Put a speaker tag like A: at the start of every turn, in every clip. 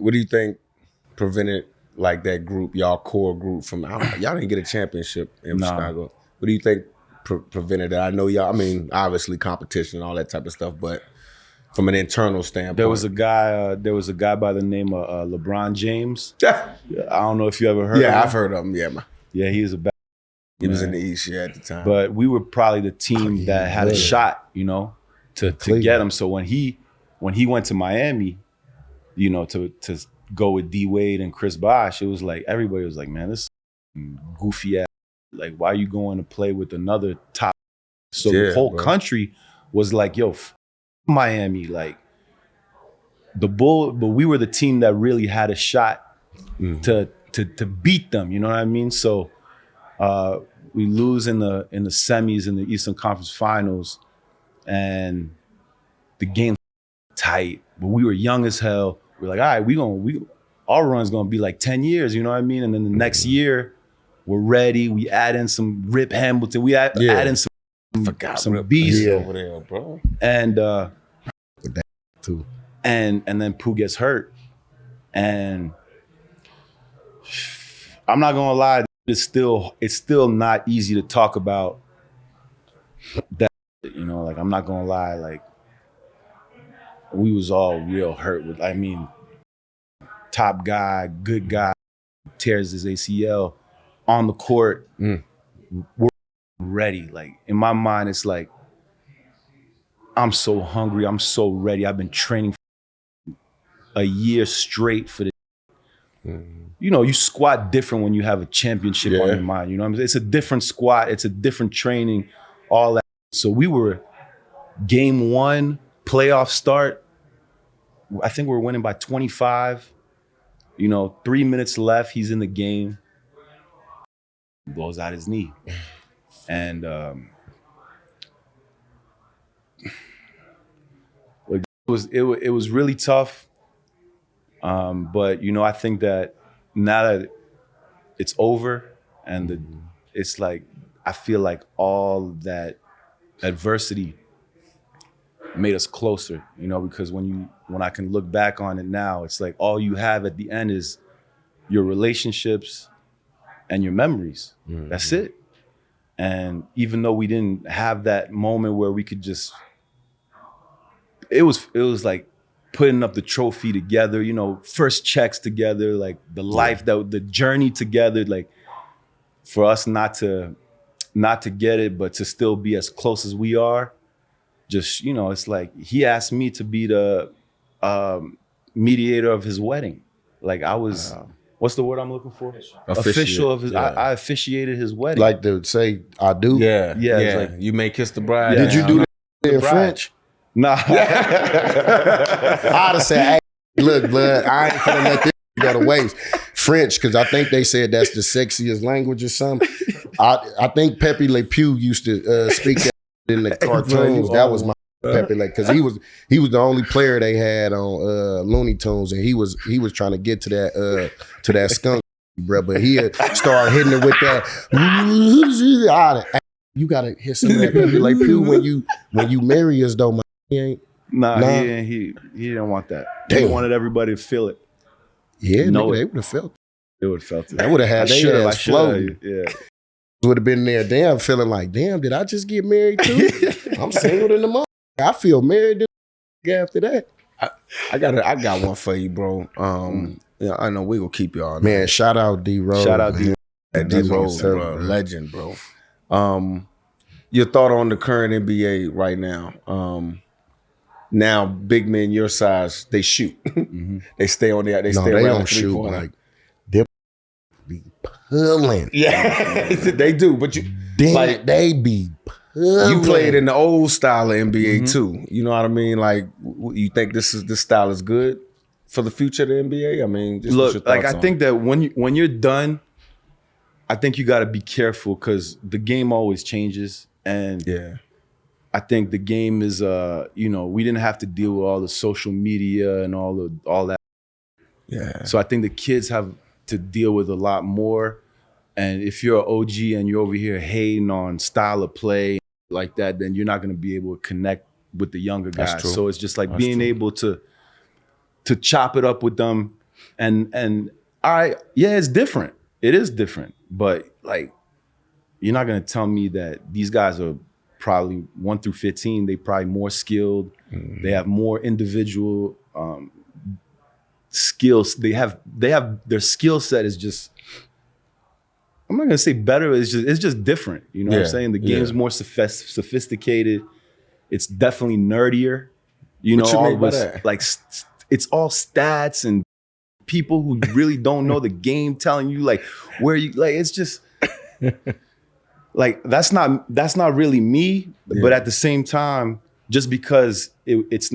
A: What do you think prevented like that group, y'all core group, from y'all didn't get a championship in Chicago? What do you think prevented that? I know y'all. I mean, obviously competition and all that type of stuff, but from an internal standpoint,
B: there was a guy by the name of LeBron James. I don't know if you ever heard.
A: Yeah,
B: of him.
A: I've heard of him. Yeah, man.
B: Yeah, he was a bad.
A: He was in the East, at the time.
B: But we were probably the team that had a shot, to get him. So when he went to Miami, to go with D Wade and Chris Bosh, it was like everybody was like, man, this goofy ass. Like, why are you going to play with another top? So the whole country was like, yo, Miami, like but we were the team that really had a shot to beat them. You know what I mean? So we lose in the semis in the Eastern Conference Finals, and the game's tight. But we were young as hell. We're like, all right, our run's gonna be like 10 years. You know what I mean? And then the next year, we're ready. We add in some Rip Hamilton. We add in some beasts
A: over there, bro.
B: And
C: too.
B: And then Pooh gets hurt, and I'm not gonna lie, it's still not easy to talk about that. Like, I'm not gonna lie, like we was all real hurt with. I mean, top guy, good guy, tears his ACL on the court. We're ready. Like, in my mind, it's like, I'm so hungry. I'm so ready. I've been training for a year straight for this. You squat different when you have a championship on your mind. You know what I mean? It's a different squat. It's a different training, all that. So we were game 1, playoff start. I think we're winning by 25. 3 minutes left. He's in the game. Blows out his knee. And it was really tough. But I think that now that it's over, and it's like, I feel like all that adversity made us closer, because when I can look back on it now, it's like all you have at the end is your relationships and your memories. That's it. And even though we didn't have that moment where we could just, it was like putting up the trophy together, first checks together, like the life, the journey together, like for us not to get it, but to still be as close as we are. Just, it's like he asked me to be the mediator of his wedding. Like, I was, what's the word I'm looking for? Official of his, I officiated his wedding.
C: Like to say, I do?
A: Yeah.
B: It's like,
A: you may kiss the bride.
C: Did you do that in French?
B: Nah.
C: I'd have said, hey, look, blood, I ain't finna let this go to waste. French, because I think they said that's the sexiest language or something. I think Pepe Le Pew used to speak that in the cartoons. That was my Pepe Le, because he was the only player they had on Looney Tunes, and he was trying to get to that skunk, bro. But he had started hitting it with that. You gotta hit some of that Pepe Le Pew when you marry us, though. He ain't.
B: Nah. He didn't want that. Damn. He wanted everybody to feel it.
C: Yeah, no, they would have felt it.
B: They would have felt it.
C: They would have had their ass floating.
B: Yeah.
C: Would have been there, damn, feeling like, damn, did I just get married too? I'm single in the month. I feel married after that.
A: I got one for you, bro. I know we gonna keep y'all.
C: Man, shout out D Rose.
B: Shout out D
A: Rose, bro. Legend, bro. Your thought on the current NBA right now? Now, big men your size, they shoot. They stay on the. They
C: don't shoot. Like they be pulling.
A: Yeah, they do. But
C: they be pulling.
A: You played in the old style of NBA too. You know what I mean? Like, you think this style is good for the future of the NBA? I mean, just
B: look, like, I think that when you're done, I think you got to be careful, because the game always changes, and I think the game is, we didn't have to deal with all the social media and all that.
A: Yeah.
B: So I think the kids have to deal with a lot more. And if you're an OG and you're over here hating on style of play like that, then you're not going to be able to connect with the younger guys. So it's just like being able to chop it up with them And it's different. It is different. But like, you're not gonna tell me that these guys are probably 1 through 15. They probably more skilled. They have more individual skills. They have their skill set is just, I'm not gonna say better. It's just different. You know what I'm saying? The game's more sophisticated. It's definitely nerdier. You
A: What
B: know,
A: you mean by that?
B: like it's all stats and people who really don't know the game telling you like where you like. It's just like that's not really me. But at the same time, just because it's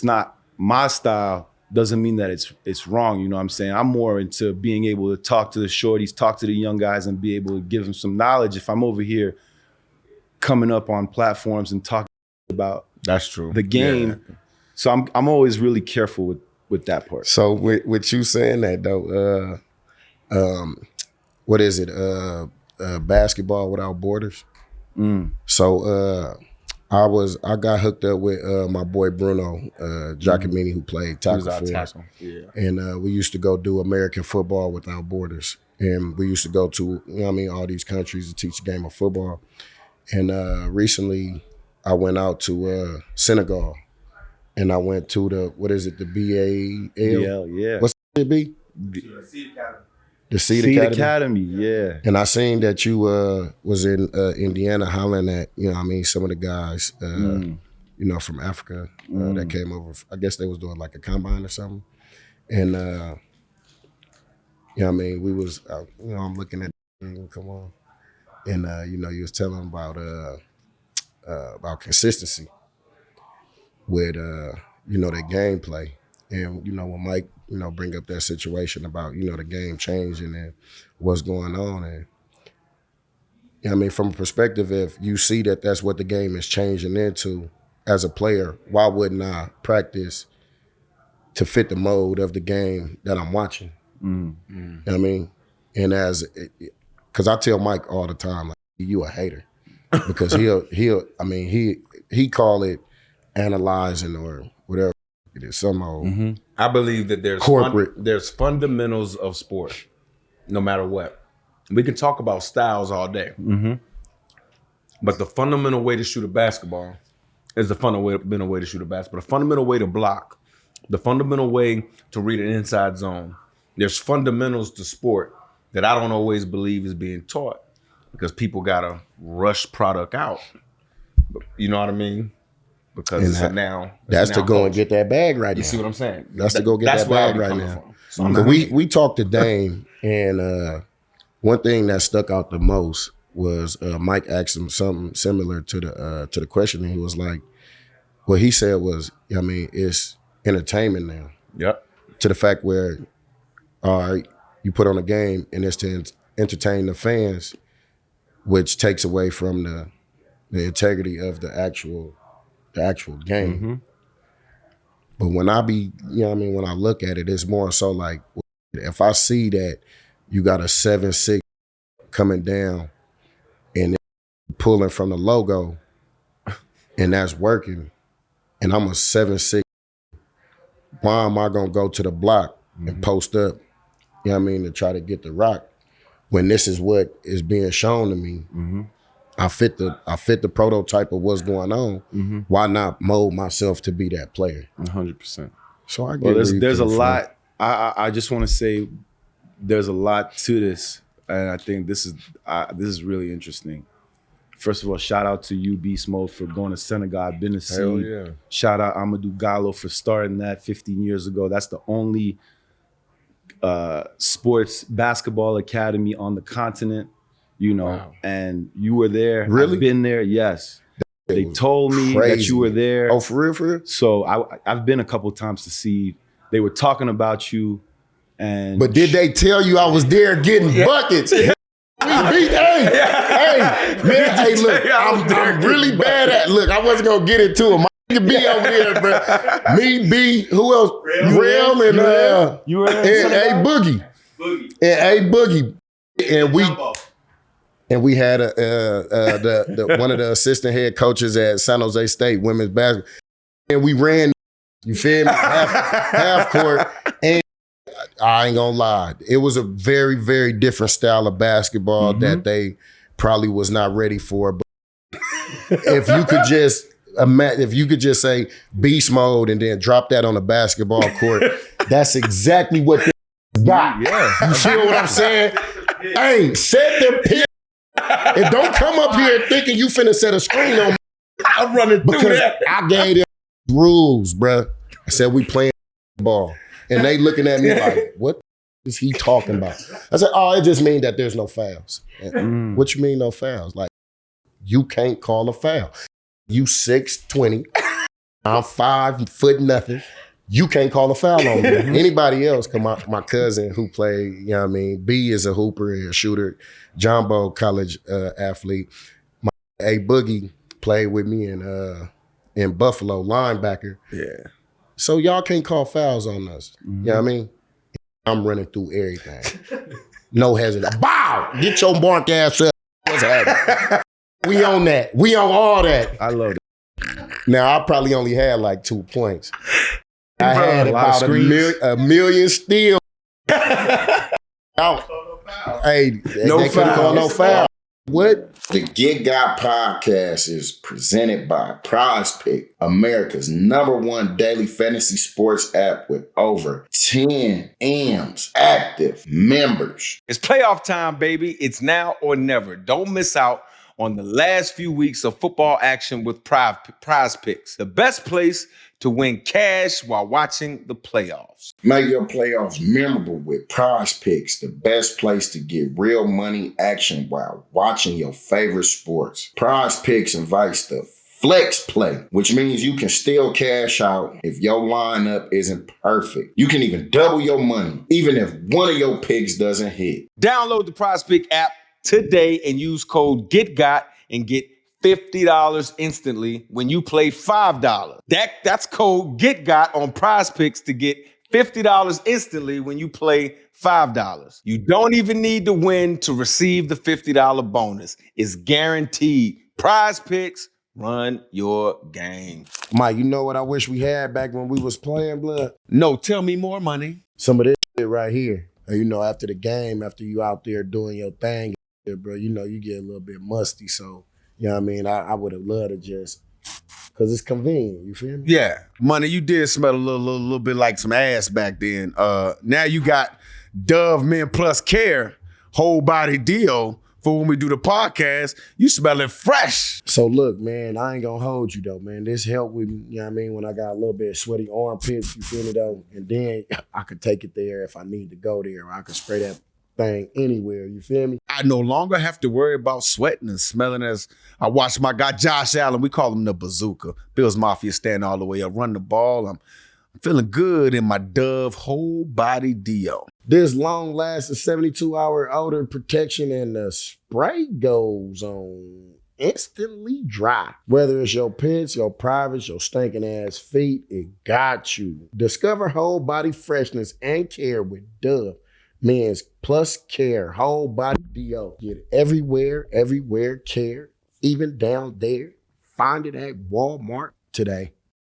B: not my style doesn't mean that it's wrong. You know what I'm saying? I'm more into being able to talk to the shorties, talk to the young guys, and be able to give them some knowledge. If I'm over here coming up on platforms and talking about
A: That's true.
B: the game, so I'm always really careful with that part.
C: So with you saying that though, what is it? Basketball Without Borders. So I got hooked up with my boy Bruno Joakim, who played tackle for us. And we used to go do American Football Without Borders. And we used to go to, all these countries to teach the game of football. And recently I went out to Senegal. And I went to the BAL?
B: Yeah.
C: What's it be? The Seed
B: Academy, yeah.
C: And I seen that you was in Indiana hollering at, some of the guys, from Africa that came over. I guess they was doing like a combine or something. And, we was, I'm looking at, come on. And, you was telling them about consistency with, their gameplay. And, when Mike, bring up that situation about, the game changing and what's going on. And from a perspective, if you see that that's what the game is changing into as a player, why wouldn't I practice to fit the mode of the game that I'm watching? You know what I mean? And because I tell Mike all the time, like, you a hater. Because he call it analyzing or whatever. It is some old
A: I believe that there's fundamentals of sport, no matter what. We can talk about styles all day, but the fundamental way to shoot a basketball is the fundamental way to shoot a basketball. The fundamental way to block, the fundamental way to read an inside zone. There's fundamentals to sport that I don't always believe is being taught because people gotta rush product out. You know what I mean? Because
C: that's to go and get that bag right now.
A: You see what I'm saying?
C: That's to go get that bag right now. So we talked to Dame, and one thing that stuck out the most was Mike asked him something similar to the question, and he was like, what he said was, it's entertainment now.
A: Yep.
C: To the fact where, all right, you put on a game and it's to entertain the fans, which takes away from the integrity of the actual game. But when I when I look at it, it's more so like, if I see that you got a 7'6" coming down and pulling from the logo and that's working, and I'm a 7'6", why am I gonna go to the block and post up, to try to get the rock when this is what is being shown to me? I fit the prototype of what's going on. Why not mold myself to be that player?
B: 100%.
C: So I get
B: there's a lot. I just want to say there's a lot to this, and I think this is really interesting. First of all, shout out to you, Beast Mode, for going to Senegal. I've been to see.
A: Hell yeah.
B: Shout out Amadou Gallo for starting that 15 years ago. That's the only sports basketball academy on the continent.
A: Wow.
B: And you were there.
C: Really?
B: I've been there, yes. They told me that you were there.
C: Oh, for real?
B: So I've been a couple times to see. They were talking about you.
C: But did they tell you I was there getting buckets? Hey, look, I'm really bad at, look, I wasn't going to get into it. My nigga B over there, bro. Me, B, who else? Real and
B: you were
C: A Boogie. And A Boogie. And we had one of the assistant head coaches at San Jose State women's basketball. And we ran, you feel me, half court. And I ain't gonna lie. It was a very, very different style of basketball that they probably was not ready for. But if you could just say beast mode and then drop that on the basketball court, that's exactly what they got. Yeah. You feel what I'm saying? Hey, set the pitch. And don't come up here thinking you finna set a screen on me.
A: I'm running through
C: Because
A: that.
C: I gave them rules, bruh. I said, we playing ball. And they looking at me like, what is he talking about? I said, oh, it just means that there's no fouls. What you mean no fouls? Like, you can't call a foul. You 6'20", I'm 5 foot nothing. You can't call a foul on me. Anybody else, cause my cousin who played, you know what I mean, B is a hooper and a shooter, Jumbo college athlete. My A Boogie played with me in Buffalo, linebacker.
A: Yeah.
C: So y'all can't call fouls on us. You know what I mean? I'm running through everything. No hesitation. Bow! Get your mark ass up. What's happening? We on that. We on all that.
B: I love it.
C: Now, I probably only had like 2 points. I
B: Bro,
C: had
B: a lot of
C: about a million steals. Hey, they couldn't call no foul. What? The Get Got podcast is presented by Prize Pick, America's #1 daily fantasy sports app with over 10 M's active members.
A: It's playoff time, baby. It's now or never. Don't miss out on the last few weeks of football action with Prize Picks, the best place to win cash while watching the playoffs.
C: Make your playoffs memorable with Prize Picks, the best place to get real money action while watching your favorite sports. Prize Picks invites the flex play, which means you can still cash out if your lineup isn't perfect. You can even double your money, even if one of your picks doesn't hit.
A: Download the Prize Pick app today and use code GETGOT and get $50 instantly when you play $5. That's code GETGOT on Prize Picks to get $50 instantly when you play $5. You don't even need to win to receive the $50 bonus. It's guaranteed. Prize Picks, run your game.
C: Mike, you know what I wish we had back when we was playing, blood?
A: No, tell me more, money.
C: Some of this shit right here. You know, after the game, after you out there doing your thing, bro, you know, you get a little bit musty. So, you know what I mean? I would have loved to just, because it's convenient, you feel me?
A: Yeah. Money, you did smell a little bit like some ass back then. Now you got Dove Men Plus Care, whole body deal for when we do the podcast. You smelling fresh.
C: So look, man, I ain't gonna hold you though, man. This helped with me, you know what I mean, when I got a little bit of sweaty armpits, you feel me though? And then I could take it there if I need to go there, or I could spray that thing anywhere, you feel me?
A: I no longer have to worry about sweating and smelling as I watch my guy Josh Allen. We call him the bazooka. Bills Mafia stand all the way up, run the ball. I'm feeling good in my Dove whole body deal.
C: This long lasting 72-hour odor protection and the spray goes on instantly dry. Whether it's your pits, your privates, your stinking ass feet, it got you. Discover whole body freshness and care with Dove Men's Plus Care whole body deal. Get everywhere care, even down there. Find it at Walmart today.